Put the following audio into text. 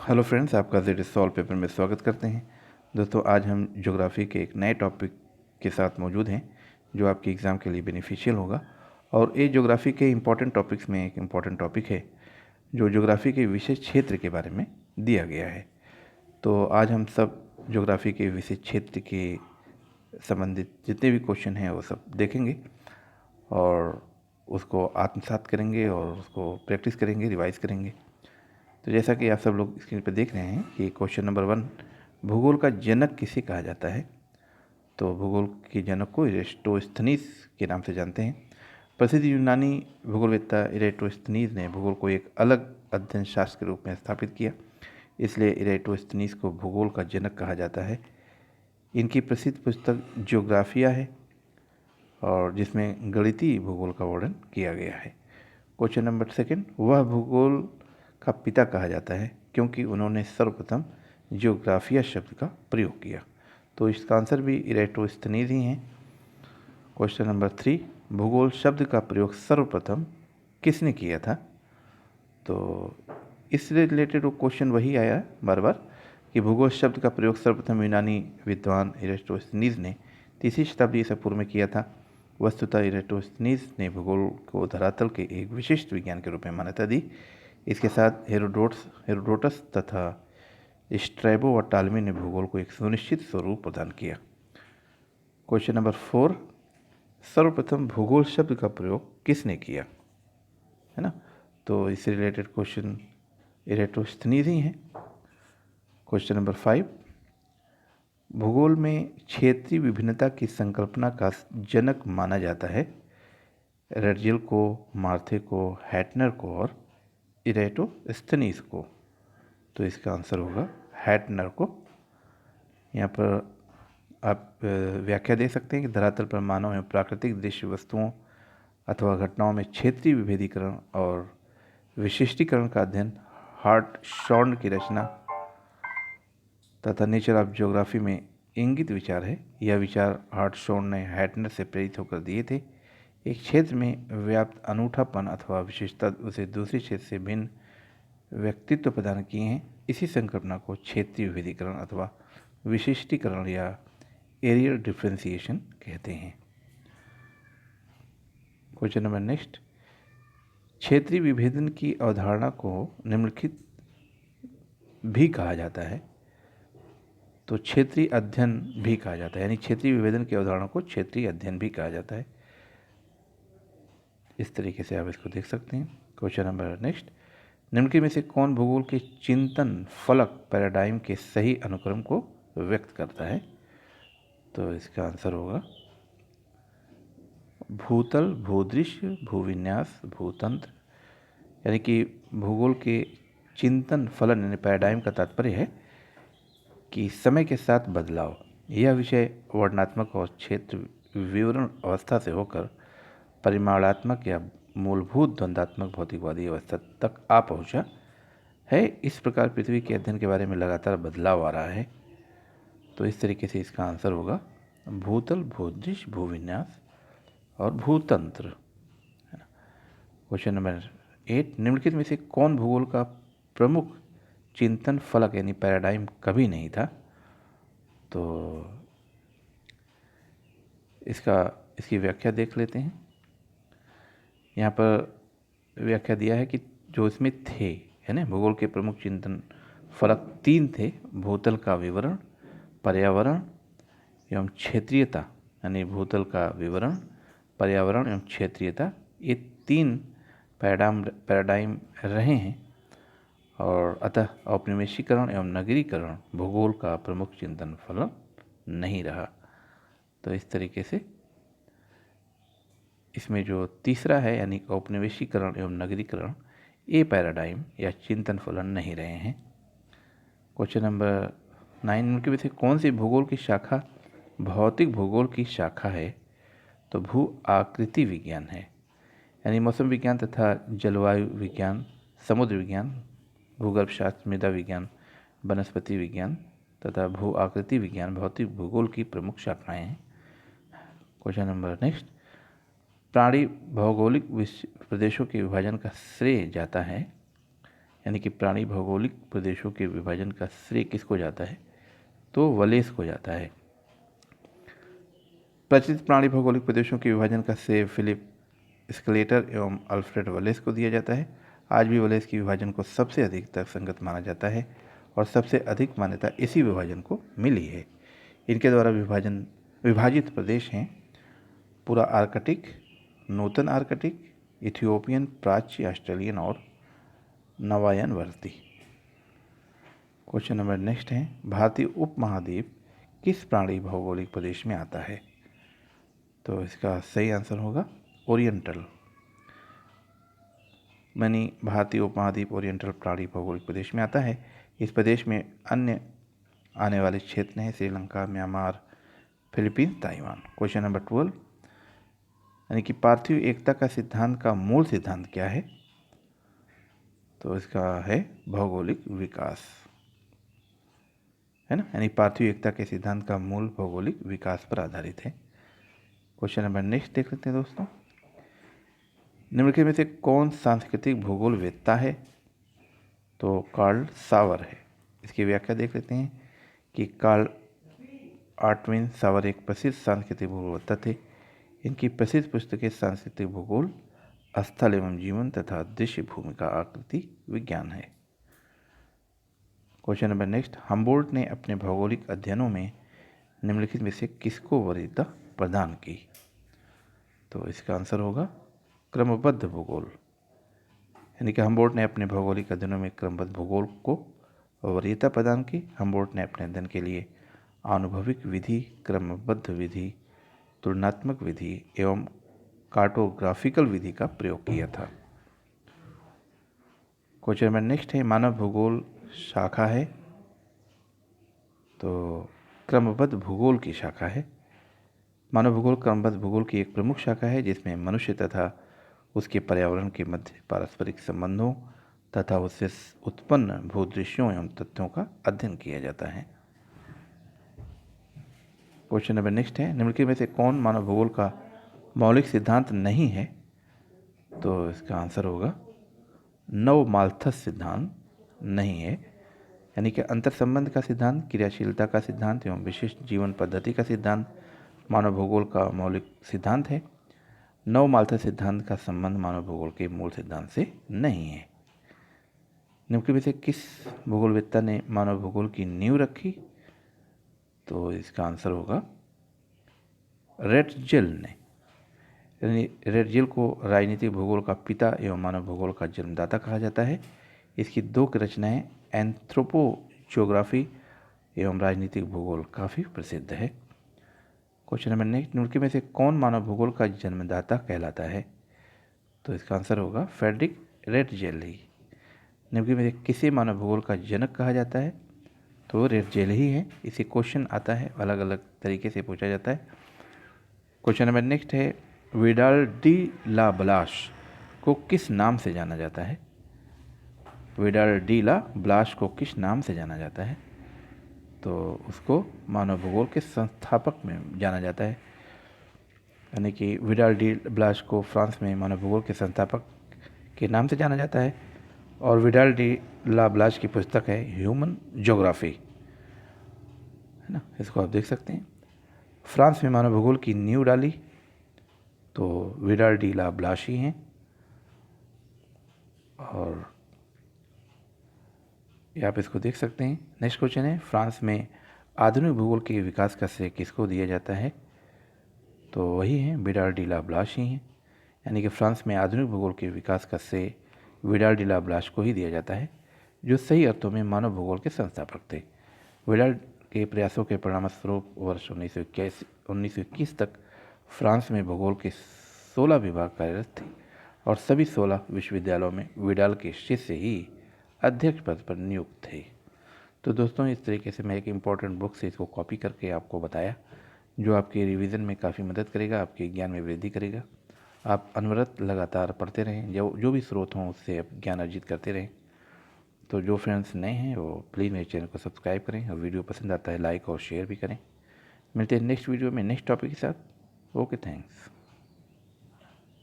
Hello friends, आपका Z solve paper में स्वागत करते हैं। दोस्तों, आज हम ज्योग्राफी के एक नए टॉपिक के साथ मौजूद हैं जो आपके एग्ज़ाम के लिए बेनिफिशियल होगा। और ये ज्योग्राफी के इम्पॉर्टेंट टॉपिक्स में एक इम्पॉर्टेंट टॉपिक है जो ज्योग्राफी के विशेष क्षेत्र के बारे में दिया गया है। तो आज हम सब ज्योग्राफी के विशेष क्षेत्र के संबंधित जितने भी क्वेश्चन हैं वो सब देखेंगे और उसको आत्मसात करेंगे और उसको प्रैक्टिस करेंगे, रिवाइज करेंगे। तो जैसा कि आप सब लोग स्क्रीन पर देख रहे हैं कि क्वेश्चन नंबर 1, भूगोल का जनक किसे कहा जाता है? तो भूगोल के जनक को इरेस्टोस्थनीज के नाम से जानते हैं। प्रसिद्ध यूनानी भूगोलवेत्ता इरेस्टोस्थनीज ने भूगोल को एक अलग अध्ययन शास्त्र के रूप में स्थापित किया, इसलिए इरेस्टोस्थनीज को भूगोल का जनक कहा जाता है। इनकी प्रसिद्ध पुस्तक ज्योग्राफिया है और जिसमें गणितीय भूगोल का वर्णन किया गया है। क्वेश्चन नंबर 2, वह भूगोल का पिता कहा जाता है क्योंकि उन्होंने सर्वप्रथम ज्योग्राफिया शब्द का प्रयोग किया। तो इसका आंसर भी इरेस्टोस्थनीज ही है। क्वेश्चन नंबर 3, भूगोल शब्द का प्रयोग सर्वप्रथम किसने किया था? तो इससे रिलेटेड वो क्वेश्चन वही आया बार बार कि भूगोल शब्द का प्रयोग सर्वप्रथम यूनानी विद्वान इरेस्टोस्थनीज ने 3वीं शताब्दी ईसा पूर्व में किया था। वस्तुतः इरेस्टोस्थनीज ने भूगोल को धरातल के एक विशिष्ट विज्ञान के रूप में मान्यता दी। इसके साथ हेरोडोटस तथा स्ट्रैबो और टालमी ने भूगोल को एक सुनिश्चित स्वरूप प्रदान किया। क्वेश्चन नंबर 4, सर्वप्रथम भूगोल शब्द का प्रयोग किसने किया? है ना, तो इससे रिलेटेड क्वेश्चन इरेस्टोस्थनीज ही हैं। क्वेश्चन नंबर 5, भूगोल में क्षेत्रीय विभिन्नता की संकल्पना का जनक माना जाता है रटजिल को, मार्थे को, हैटनर को और इरेस्टोस्थनीज को। तो इसका आंसर होगा हैटनर को। यहाँ पर आप व्याख्या दे सकते हैं कि धरातल पर मानव एवं प्राकृतिक दृश्य वस्तुओं अथवा घटनाओं में क्षेत्रीय विभेदीकरण और विशिष्टीकरण का अध्ययन हार्टशॉर्न की रचना तथा नेचर ऑफ ज्योग्राफी में इंगित विचार है। यह विचार हार्टशॉर्न ने हैटनर से प्रेरित होकर दिए थे। एक क्षेत्र में व्याप्त अनूठापन अथवा विशेषता उसे दूसरे क्षेत्र से भिन्न व्यक्तित्व प्रदान किए हैं। इसी संकल्पना को क्षेत्रीय विभेदीकरण अथवा विशिष्टीकरण या एरियल डिफ्रेंसिएशन कहते हैं। क्वेश्चन नंबर नेक्स्ट, क्षेत्रीय विभेदन की अवधारणा को निम्नलिखित भी कहा जाता है। तो क्षेत्रीय अध्ययन भी कहा जाता है, यानी क्षेत्रीय विभेदन की अवधारणा को क्षेत्रीय अध्ययन भी कहा जाता है। इस तरीके से आप इसको देख सकते हैं। क्वेश्चन नंबर नेक्स्ट, निम्नलिखित में से कौन भूगोल के चिंतन फलक पैराडाइम के सही अनुक्रम को व्यक्त करता है? तो इसका आंसर होगा भूतल, भूदृश्य, भूविन्यास, भूतंत्र। यानी कि भूगोल के चिंतन फलन यानी पैराडाइम का तात्पर्य है कि समय के साथ बदलाव। यह विषय वर्णनात्मक और क्षेत्र विवरण अवस्था से होकर परिमाणात्मक या मूलभूत द्वंद्वात्मक भौतिकवादी अवस्था तक आ पहुंचा है। इस प्रकार पृथ्वी के अध्ययन के बारे में लगातार बदलाव आ रहा है। तो इस तरीके से इसका आंसर होगा भूतल, भूदृश्य, भूविन्यास और भूतंत्र, है ना। क्वेश्चन नंबर 8, निम्नलिखित में से कौन भूगोल का प्रमुख चिंतन फलक यानी पैराडाइम कभी नहीं था? तो इसकी व्याख्या देख लेते हैं। यहाँ पर व्याख्या दिया है कि जो इसमें थे, है ना, भूगोल के प्रमुख चिंतन फलक 3 थे। भूतल का विवरण, पर्यावरण एवं क्षेत्रीयता, यानी भूतल का विवरण, पर्यावरण एवं क्षेत्रीयता, ये 3 पैराडाइम रहे हैं और अतः औपनिवेशीकरण एवं नगरीकरण भूगोल का प्रमुख चिंतन फलक नहीं रहा। तो इस तरीके से इसमें जो तीसरा है यानी औपनिवेशीकरण एवं नगरीकरण, ये पैराडाइम या चिंतन फलन नहीं रहे हैं। क्वेश्चन नंबर 9, उनके में से कौन सी भूगोल की शाखा भौतिक भूगोल की शाखा है? तो भू आकृति विज्ञान है, यानी मौसम विज्ञान तथा जलवायु विज्ञान, समुद्र विज्ञान, भूगर्भ शास्त्र, मृदा विज्ञान, वनस्पति विज्ञान तथा भू आकृति विज्ञान भौतिक भूगोल की प्रमुख शाखाएं हैं। क्वेश्चन नंबर नेक्स्ट, प्राणी भौगोलिक प्रदेशों के विभाजन का श्रेय जाता है, यानी कि प्राणी भौगोलिक प्रदेशों के विभाजन का श्रेय किसको जाता है? तो वलेस को जाता है। प्रचलित प्राणी भौगोलिक प्रदेशों के विभाजन का श्रेय फिलिप स्केलेटर एवं अल्फ्रेड वलेस को दिया जाता है। आज भी वलेस के विभाजन को सबसे अधिक तर्कसंगत माना जाता है और सबसे अधिक मान्यता इसी विभाजन को मिली है। इनके द्वारा विभाजित प्रदेश हैं पूरा आर्कटिक, नूतन आर्कटिक, इथियोपियन, प्राच्य, ऑस्ट्रेलियन और नवायन वर्ती। क्वेश्चन नंबर नेक्स्ट है, भारतीय उपमहाद्वीप किस प्राणी भौगोलिक प्रदेश में आता है? तो इसका सही आंसर होगा ओरिएंटल। यानी भारतीय उपमहाद्वीप ओरिएंटल प्राणी भौगोलिक प्रदेश में आता है। इस प्रदेश में अन्य आने वाले क्षेत्र हैं Sri Lanka, Myanmar, Philippines, Taiwan. Question number 12, यानी कि पार्थिव एकता का सिद्धांत का मूल सिद्धांत क्या है? तो इसका है भौगोलिक विकास, है ना। यानी पार्थिव एकता के सिद्धांत का मूल भौगोलिक विकास पर आधारित है। क्वेश्चन नंबर नेक्स्ट देख लेते हैं दोस्तों, निम्नलिखित में से कौन सांस्कृतिक भूगोलवेत्ता है? तो कार्ल सावर है। इसकी व्याख्या देख लेते हैं कि कार्ल आर्टविन सावर एक प्रसिद्ध सांस्कृतिक भूगोलवेत्ता थे। इनकी प्रसिद्ध पुस्तकें सांस्कृतिक भूगोल, स्थल एवं जीवन तथा दृश्य भूमिका आकृति विज्ञान है। क्वेश्चन नंबर नेक्स्ट, हम्बोल्ट ने अपने भौगोलिक अध्ययनों में निम्नलिखित में से किसको वरीयता प्रदान की? तो इसका आंसर होगा क्रमबद्ध भूगोल। यानी कि हम्बोल्ट ने अपने भौगोलिक अध्ययनों में क्रमबद्ध भूगोल को वरीयता प्रदान की। हम्बोल्ट ने अपने अध्ययन के लिए आनुभविक विधि, क्रमबद्ध विधि, तुलनात्मक विधि एवं कार्टोग्राफिकल विधि का प्रयोग किया था। क्वेश्चन नंबर नेक्स्ट है, मानव भूगोल शाखा है? तो क्रमबद्ध भूगोल की शाखा है। मानव भूगोल क्रमबद्ध भूगोल की एक प्रमुख शाखा है जिसमें मनुष्य तथा उसके पर्यावरण के मध्य पारस्परिक संबंधों तथा उससे उत्पन्न भूदृश्यों एवं तथ्यों का अध्ययन किया जाता है। क्वेश्चन नंबर नेक्स्ट है, निम्नलिखित में से कौन मानव भूगोल का मौलिक सिद्धांत नहीं है? तो इसका आंसर होगा नव-माल्थस सिद्धांत नहीं है। यानी कि अंतर संबंध का सिद्धांत, क्रियाशीलता का सिद्धांत एवं विशिष्ट जीवन पद्धति का सिद्धांत मानव भूगोल का मौलिक सिद्धांत है। नव-माल्थस सिद्धांत का संबंध मानव भूगोल के मूल सिद्धांत से नहीं है। निम्नलिखित में से किस भूगोलवेत्ता ने मानव भूगोल की नींव रखी? तो इसका आंसर होगा रेटजेल ने। यानी रेटजेल को राजनीतिक भूगोल का पिता एवं मानव भूगोल का जन्मदाता कहा जाता है। इसकी दो रचनाएं एंथ्रोपोजियोग्राफी एवं राजनीतिक भूगोल काफ़ी प्रसिद्ध है। क्वेश्चन नंबर नेक्स्ट, निम्नलिखित में से कौन मानव भूगोल का जन्मदाता कहलाता है? तो इसका आंसर होगा फ्रेडरिक रेटजेल ही। निम्नलिखित में से किसे मानव भूगोल का जनक कहा जाता है? तो रेटजेल ही है। इसे क्वेश्चन आता है, अलग अलग तरीके से पूछा जाता है। क्वेश्चन नंबर नेक्स्ट है, विडाल डी ला ब्लाश को किस नाम से जाना जाता है? विडाल डी ला ब्लाश को किस नाम से जाना जाता है? तो उसको मानव भूगोल के संस्थापक में जाना जाता है। यानी कि विडाल डी ब्लाश को फ्रांस में मानव भूगोल के संस्थापक के नाम से जाना जाता है। और विडाल डी ला ब्लाश की पुस्तक है ह्यूमन ज्योग्राफी, है ना। इसको आप देख सकते हैं। फ्रांस में मानव भूगोल की नींव डाली तो विडाल डी ला ब्लाश ही हैं। और ये आप इसको देख सकते हैं। नेक्स्ट क्वेश्चन है, फ्रांस में आधुनिक भूगोल के विकास का श्रेय किसको दिया जाता है? तो वही हैं विडाल डी ला ब्लाश ही हैं। यानी कि फ्रांस में आधुनिक भूगोल के विकास का श्रेय विडाल डी ला ब्लाश को ही दिया जाता है, जो सही अर्थों में मानव भूगोल के संस्थापक थे। विडाल के प्रयासों के परिणामस्वरूप वर्ष 1921 तक फ्रांस में भूगोल के 16 विभाग कार्यरत थे और सभी 16 विश्वविद्यालयों में विडाल के शिष्य ही अध्यक्ष पद पर नियुक्त थे। तो दोस्तों, इस तरीके से मैं एक इम्पॉर्टेंट बुक से इसको कॉपी करके आपको बताया, जो आपके रिवीजन में काफ़ी मदद करेगा, आपके ज्ञान में वृद्धि करेगा। आप अनवरत लगातार पढ़ते रहें, जो भी स्रोत हों उससे आप ज्ञान अर्जित करते रहें। तो जो फ्रेंड्स नए हैं वो प्लीज़ मेरे चैनल को सब्सक्राइब करें और वीडियो पसंद आता है लाइक और शेयर भी करें। मिलते हैं नेक्स्ट वीडियो में नेक्स्ट टॉपिक के साथ। Okay, thanks.